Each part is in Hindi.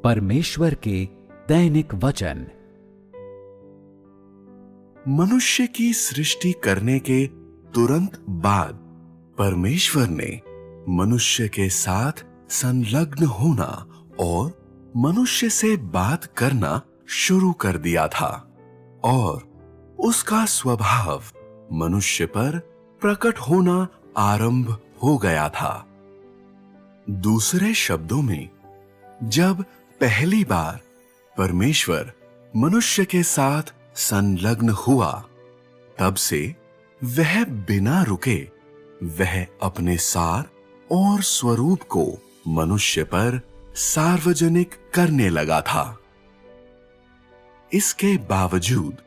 परमेश्वर के दैनिक वचन। मनुष्य की सृष्टि करने के तुरंत बाद परमेश्वर ने मनुष्य के साथ संलग्न होना और मनुष्य से बात करना शुरू कर दिया था और उसका स्वभाव मनुष्य पर प्रकट होना आरंभ हो गया था। दूसरे शब्दों में, जब पहली बार परमेश्वर मनुष्य के साथ संलग्न हुआ, तब से वह बिना रुके वह अपने सार और स्वरूप को मनुष्य पर सार्वजनिक करने लगा था। इसके बावजूद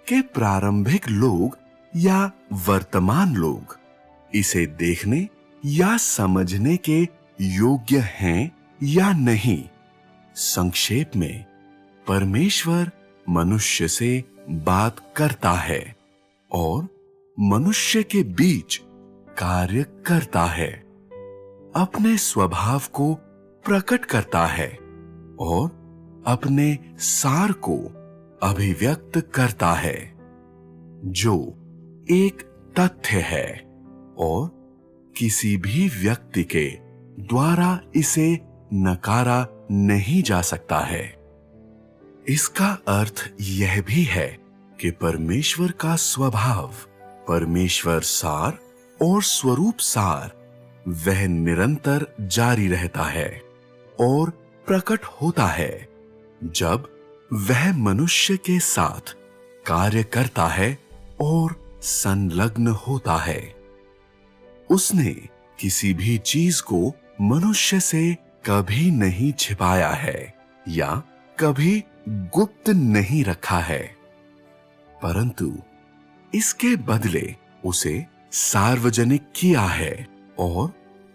कि प्रारंभिक लोग या वर्तमान लोग इसे देखने या समझने के योग्य हैं या नहीं, संक्षेप में परमेश्वर मनुष्य से बात करता है और मनुष्य के बीच कार्य करता है, अपने स्वभाव को प्रकट करता है और अपने सार को अभिव्यक्त करता है, जो एक तथ्य है और किसी भी व्यक्ति के द्वारा इसे नकारा नहीं जा सकता है। इसका अर्थ यह भी है कि परमेश्वर का स्वभाव, परमेश्वर सार और स्वरूप सार, वह निरंतर जारी रहता है और प्रकट होता है जब वह मनुष्य के साथ कार्य करता है और संलग्न होता है। उसने किसी भी चीज को मनुष्य से कभी नहीं छिपाया है या कभी गुप्त नहीं रखा है, परंतु इसके बदले उसे सार्वजनिक किया है और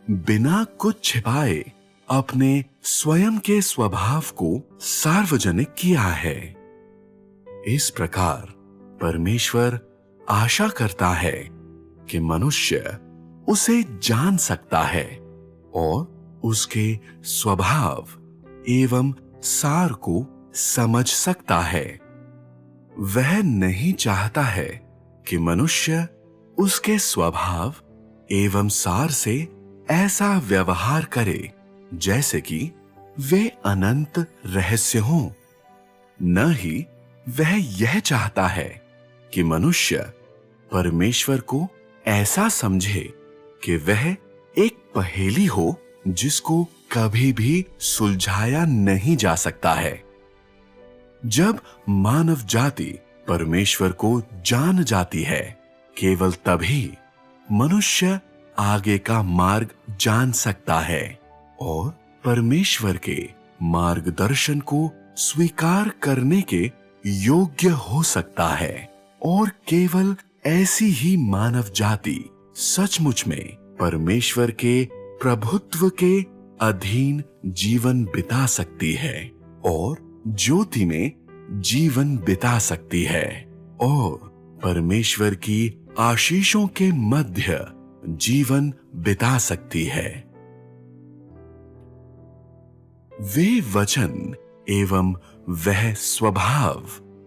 बिना कुछ छिपाए अपने स्वयं के स्वभाव को सार्वजनिक किया है। इस प्रकार परमेश्वर आशा करता है कि मनुष्य उसे जान सकता है और उसके स्वभाव एवं सार को समझ सकता है। वह नहीं चाहता है कि मनुष्य उसके स्वभाव एवं सार से ऐसा व्यवहार करे जैसे कि वे अनंत रहस्य हों। न ही वह यह चाहता है कि मनुष्य परमेश्वर को ऐसा समझे कि वह एक पहेली हो जिसको कभी भी सुलझाया नहीं जा सकता है। जब मानव जाति परमेश्वर को जान जाती है, केवल तभी मनुष्य आगे का मार्ग जान सकता है और परमेश्वर के मार्गदर्शन को स्वीकार करने के योग्य हो सकता है। और केवल ऐसी ही मानव जाति सचमुच में परमेश्वर के प्रभुत्व के अधीन जीवन बिता सकती है और ज्योति में जीवन बिता सकती है और परमेश्वर की आशीषों के मध्य जीवन बिता सकती है। वे वचन एवं वह स्वभाव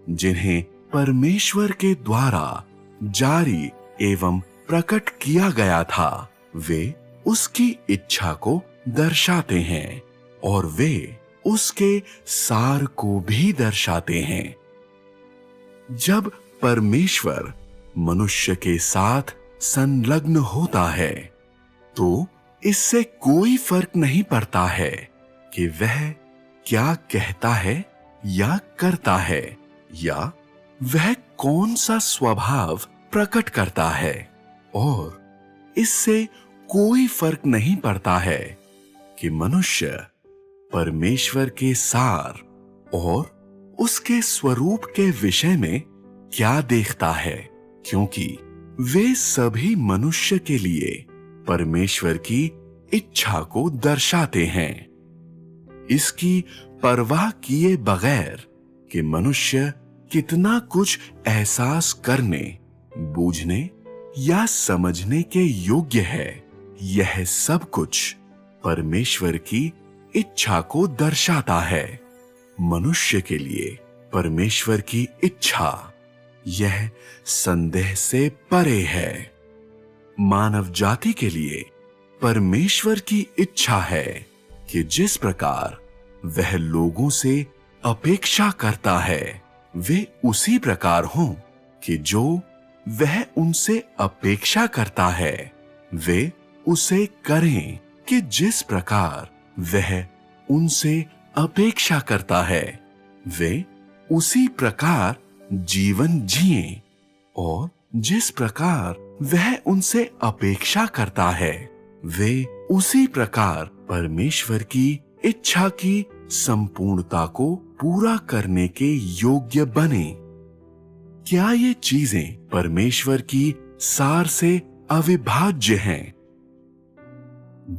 जिन्हें परमेश्वर के द्वारा जारी एवं प्रकट किया गया था, वे उसकी इच्छा को दर्शाते हैं और वे उसके सार को भी दर्शाते हैं। जब परमेश्वर मनुष्य के साथ संलग्न होता है, तो इससे कोई फर्क नहीं पड़ता है कि वह क्या कहता है या करता है या वह कौन सा स्वभाव प्रकट करता है, और इससे कोई फर्क नहीं पड़ता है कि मनुष्य परमेश्वर के सार और उसके स्वरूप के विषय में क्या देखता है, क्योंकि वे सभी मनुष्य के लिए परमेश्वर की इच्छा को दर्शाते हैं। इसकी परवाह किए बगैर कि मनुष्य कितना कुछ एहसास करने, बूझने या समझने के योग्य है, यह सब कुछ परमेश्वर की इच्छा को दर्शाता है। मनुष्य के लिए परमेश्वर की इच्छा यह संदेह से परे है। मानव जाति के लिए परमेश्वर की इच्छा है कि जिस प्रकार वह लोगों से अपेक्षा करता है वे उसी प्रकार हों कि जो वह उनसे अपेक्षा करता है वे उसे करें कि जिस प्रकार वह उनसे अपेक्षा करता है वे उसी प्रकार जीवन जिएं और जिस प्रकार वह उनसे अपेक्षा करता है वे उसी प्रकार परमेश्वर की इच्छा की संपूर्णता को पूरा करने के योग्य बने। क्या ये चीजें परमेश्वर की सार से अविभाज्य हैं?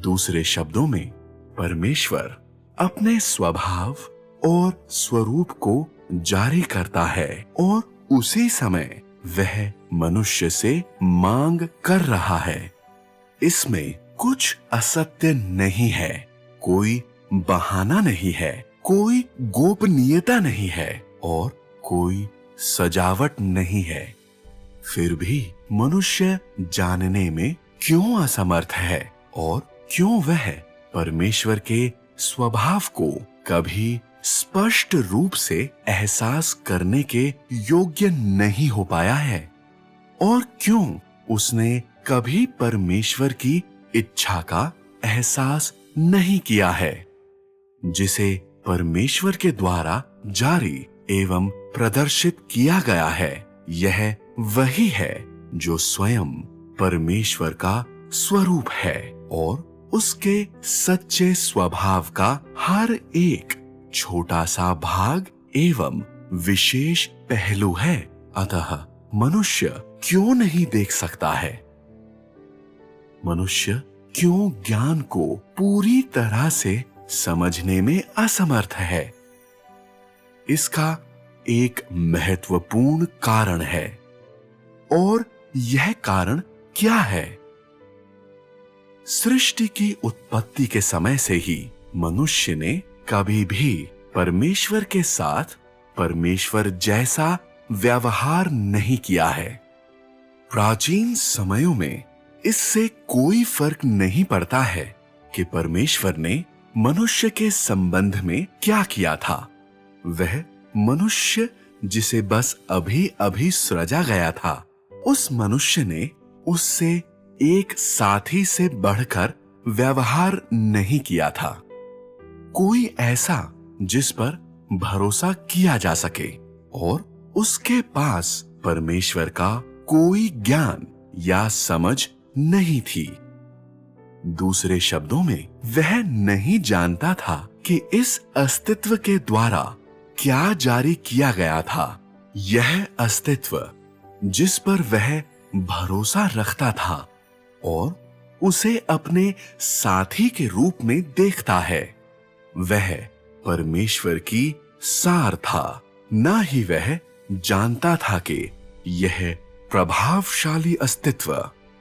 दूसरे शब्दों में परमेश्वर अपने स्वभाव और स्वरूप को जारी करता है और उसी समय वह मनुष्य से मांग कर रहा है। इसमें कुछ असत्य नहीं है, कोई बहाना नहीं है, कोई गोपनीयता नहीं है और कोई सजावट नहीं है। फिर भी मनुष्य जानने में क्यों असमर्थ है और क्यों वह परमेश्वर के स्वभाव को कभी स्पष्ट रूप से एहसास करने के योग्य नहीं हो पाया है और क्यों उसने कभी परमेश्वर की इच्छा का एहसास नहीं किया है, जिसे परमेश्वर के द्वारा जारी एवं प्रदर्शित किया गया है। यह वही है जो स्वयं परमेश्वर का स्वरूप है और उसके सच्चे स्वभाव का हर एक छोटा सा भाग एवं विशेष पहलू है। अतः मनुष्य क्यों नहीं देख सकता है? मनुष्य क्यों ज्ञान को पूरी तरह से समझने में असमर्थ है? इसका एक महत्वपूर्ण कारण है और यह कारण क्या है? सृष्टि की उत्पत्ति के समय से ही मनुष्य ने कभी भी परमेश्वर के साथ परमेश्वर जैसा व्यवहार नहीं किया है। प्राचीन समयों में इससे कोई फर्क नहीं पड़ता है कि परमेश्वर ने मनुष्य के संबंध में क्या किया था। वह मनुष्य जिसे बस अभी अभी सृजा गया था, उस मनुष्य ने उससे एक साथी से बढ़कर व्यवहार नहीं किया था। कोई ऐसा जिस पर भरोसा किया जा सके और उसके पास परमेश्वर का कोई ज्ञान या समझ नहीं थी। दूसरे शब्दों में वह नहीं जानता था कि इस अस्तित्व के द्वारा क्या जारी किया गया था। यह अस्तित्व जिस पर वह भरोसा रखता था और उसे अपने साथी के रूप में देखता है, वह परमेश्वर की सार था। न ही वह जानता था कि यह प्रभावशाली अस्तित्व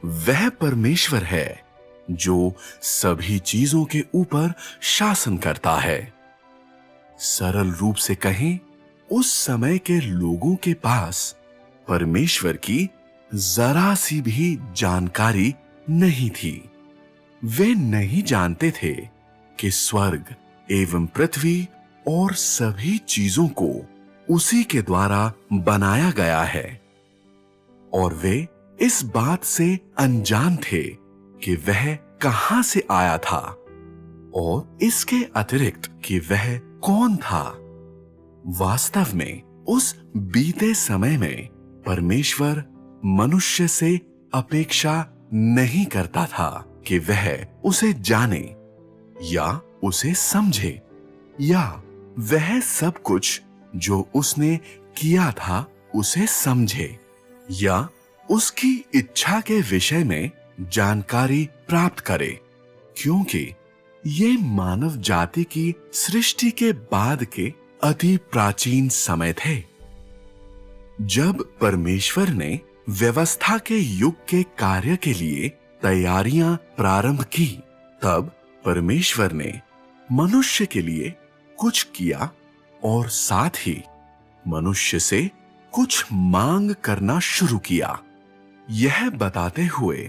वह परमेश्वर है जो सभी चीजों के ऊपर शासन करता है। सरल रूप से कहें, उस समय के लोगों के पास परमेश्वर की जरा सी भी जानकारी नहीं थी। वे नहीं जानते थे कि स्वर्ग एवं पृथ्वी और सभी चीजों को उसी के द्वारा बनाया गया है और वे इस बात से अनजान थे कि वह कहां से आया था और इसके अतिरिक्त कि वह कौन था। वास्तव में उस बीते समय में परमेश्वर मनुष्य से अपेक्षा नहीं करता था कि वह उसे जाने या उसे समझे या वह सब कुछ जो उसने किया था उसे समझे या उसकी इच्छा के विषय में जानकारी प्राप्त करे, क्योंकि ये मानव जाति की सृष्टि के बाद के अति प्राचीन समय थे। जब परमेश्वर ने व्यवस्था के युग के कार्य के लिए तैयारियां प्रारंभ की, तब परमेश्वर ने मनुष्य के लिए कुछ किया और साथ ही मनुष्य से कुछ मांग करना शुरू किया, यह बताते हुए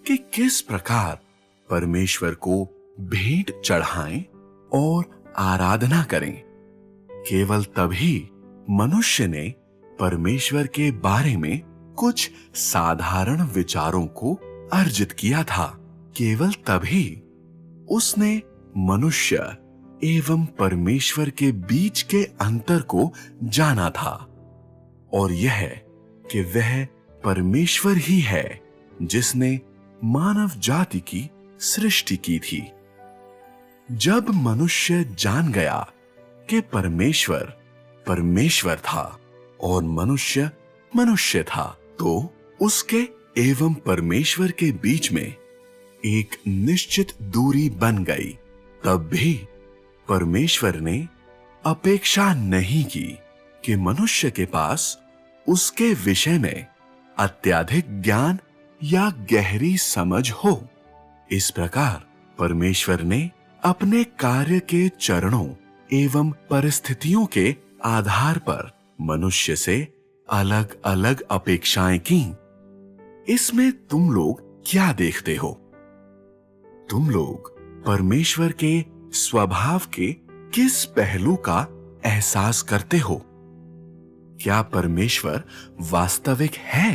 कि किस प्रकार परमेश्वर को भेंट चढ़ाएं और आराधना करें। केवल तभी मनुष्य ने परमेश्वर के बारे में कुछ साधारण विचारों को अर्जित किया था। केवल तभी उसने मनुष्य एवं परमेश्वर के बीच के अंतर को जाना था, और यह कि वह परमेश्वर ही है जिसने मानव जाति की सृष्टि की थी। जब मनुष्य जान गया कि परमेश्वर परमेश्वर था और मनुष्य मनुष्य था, तो उसके एवं परमेश्वर के बीच में एक निश्चित दूरी बन गई। तब भी परमेश्वर ने अपेक्षा नहीं की कि मनुष्य के पास उसके विषय में अत्यधिक ज्ञान या गहरी समझ हो। इस प्रकार परमेश्वर ने अपने कार्य के चरणों एवं परिस्थितियों के आधार पर मनुष्य से अलग अलग अपेक्षाएं की। इसमें तुम लोग क्या देखते हो? तुम लोग परमेश्वर के स्वभाव के किस पहलू का एहसास करते हो? क्या परमेश्वर वास्तविक है?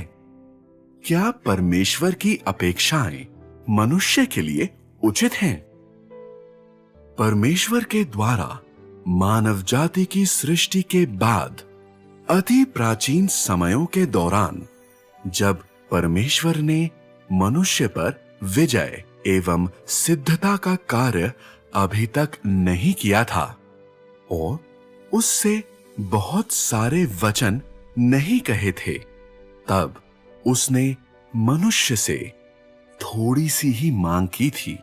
क्या परमेश्वर की अपेक्षाएं मनुष्य के लिए उचित हैं? परमेश्वर के द्वारा मानव जाति की सृष्टि के बाद अति प्राचीन समयों के दौरान, जब परमेश्वर ने मनुष्य पर विजय एवं सिद्धता का कार्य अभी तक नहीं किया था और उससे बहुत सारे वचन नहीं कहे थे, तब उसने मनुष्य से थोड़ी सी ही मांग की थी,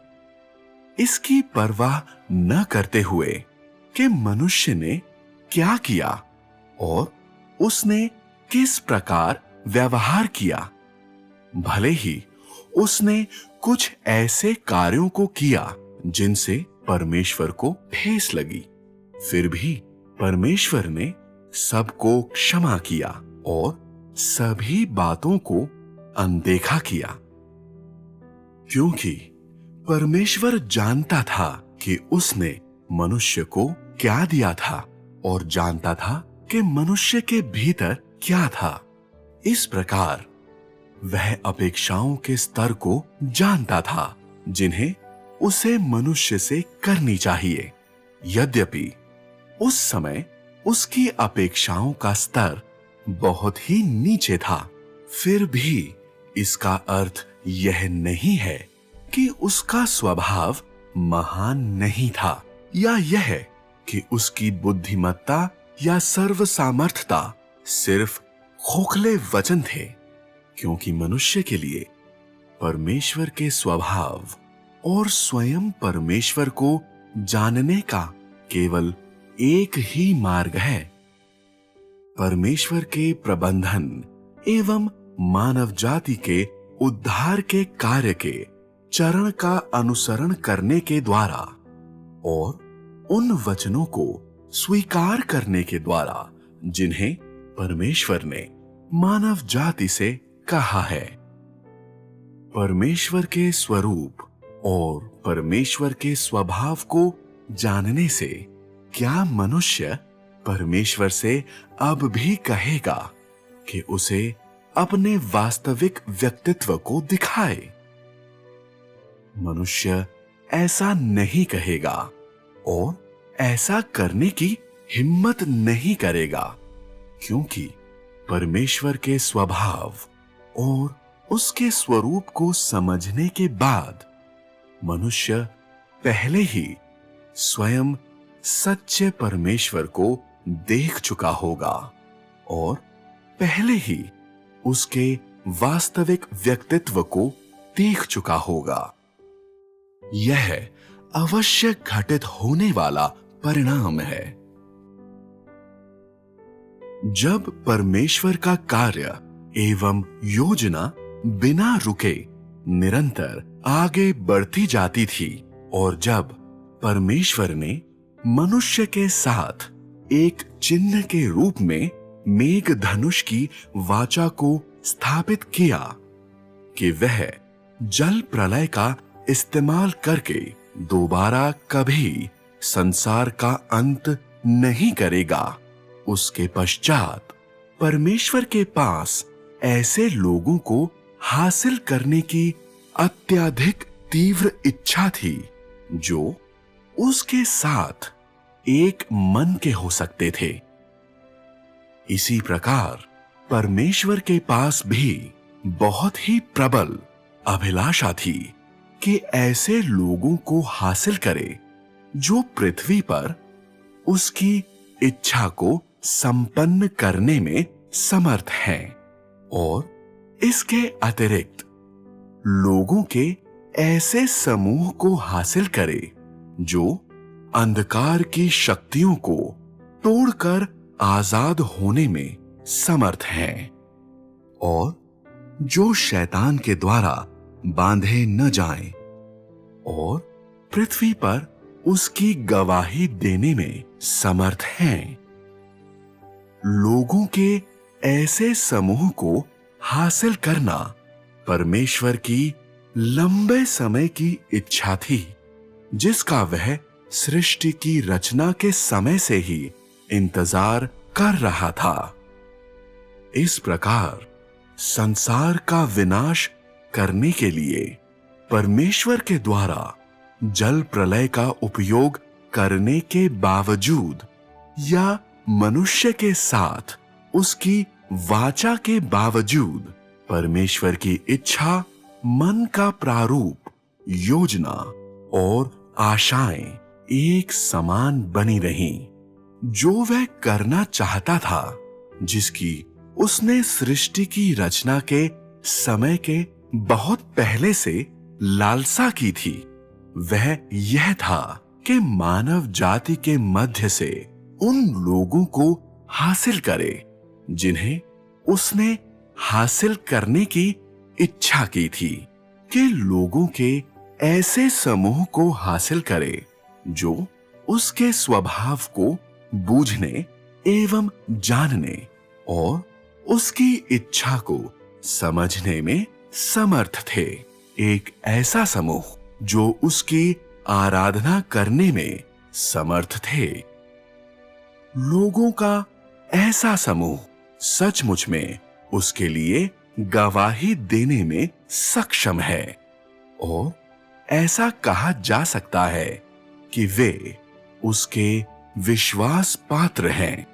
इसकी परवाह न करते हुए कि मनुष्य ने क्या किया और उसने किस प्रकार व्यवहार किया। भले ही उसने कुछ ऐसे कार्यों को किया जिनसे परमेश्वर को ठेस लगी, फिर भी परमेश्वर ने सबको क्षमा किया और सभी बातों को अनदेखा किया, क्योंकि परमेश्वर जानता था कि उसने मनुष्य को क्या दिया था और जानता था कि मनुष्य के भीतर क्या था। इस प्रकार वह अपेक्षाओं के स्तर को जानता था जिन्हें उसे मनुष्य से करनी चाहिए। यद्यपि उस समय उसकी अपेक्षाओं का स्तर बहुत ही नीचे था, फिर भी इसका अर्थ यह नहीं है कि उसका स्वभाव महान नहीं था या यह कि उसकी बुद्धिमत्ता या सर्वसामर्थ्यता सिर्फ खोखले वचन थे, क्योंकि मनुष्य के लिए परमेश्वर के स्वभाव और स्वयं परमेश्वर को जानने का केवल एक ही मार्ग है। परमेश्वर के प्रबंधन एवं मानव जाति के उद्धार के कार्य के चरण का अनुसरण करने के द्वारा और उन वचनों को स्वीकार करने के द्वारा जिन्हें परमेश्वर ने मानव जाति से कहा है। परमेश्वर के स्वरूप और परमेश्वर के स्वभाव को जानने से क्या मनुष्य परमेश्वर से अब भी कहेगा कि उसे अपने वास्तविक व्यक्तित्व को दिखाए? मनुष्य ऐसा नहीं कहेगा और ऐसा करने की हिम्मत नहीं करेगा, क्योंकि परमेश्वर के स्वभाव और उसके स्वरूप को समझने के बाद मनुष्य पहले ही स्वयं सच्चे परमेश्वर को देख चुका होगा और पहले ही उसके वास्तविक व्यक्तित्व को देख चुका होगा। यह अवश्य घटित होने वाला परिणाम है। जब परमेश्वर का कार्य एवं योजना बिना रुके निरंतर आगे बढ़ती जाती थी और जब परमेश्वर ने मनुष्य के साथ एक चिन्ह के रूप में मेघ धनुष की वाचा को स्थापित किया कि वह जल प्रलय का इस्तेमाल करके दोबारा कभी संसार का अंत नहीं करेगा। उसके पश्चात परमेश्वर के पास ऐसे लोगों को हासिल करने की अत्यधिक तीव्र इच्छा थी जो उसके साथ एक मन के हो सकते थे। इसी प्रकार परमेश्वर के पास भी बहुत ही प्रबल अभिलाषा थी कि ऐसे लोगों को हासिल करे जो पृथ्वी पर उसकी इच्छा को संपन्न करने में समर्थ हैं और इसके अतिरिक्त लोगों के ऐसे समूह को हासिल करे जो अंधकार की शक्तियों को तोड़कर आजाद होने में समर्थ हैं और जो शैतान के द्वारा बांधे न जाएं और पृथ्वी पर उसकी गवाही देने में समर्थ हैं। लोगों के ऐसे समूह को हासिल करना परमेश्वर की लंबे समय की इच्छा थी, जिसका वह सृष्टि की रचना के समय से ही इंतजार कर रहा था। इस प्रकार संसार का विनाश करने के लिए परमेश्वर के द्वारा जल प्रलय का उपयोग करने के बावजूद या मनुष्य के साथ उसकी वाचा के बावजूद परमेश्वर की इच्छा, मन का प्रारूप, योजना और आशाएं एक समान बनी रहीं। जो वह करना चाहता था, जिसकी उसने सृष्टि की रचना के समय के बहुत पहले से लालसा की थी, वह यह था कि मानव जाति के मध्य से उन लोगों को हासिल करे जिन्हें उसने हासिल करने की इच्छा की थी, कि लोगों के ऐसे समूह को हासिल करे जो उसके स्वभाव को बूझने एवं जानने और उसकी इच्छा को समझने में समर्थ थे। एक ऐसा समूह जो उसकी आराधना करने में समर्थ थे। लोगों का ऐसा समूह सचमुच में उसके लिए गवाही देने में सक्षम है और ऐसा कहा जा सकता है कि वे उसके विश्वास पात्र हैं।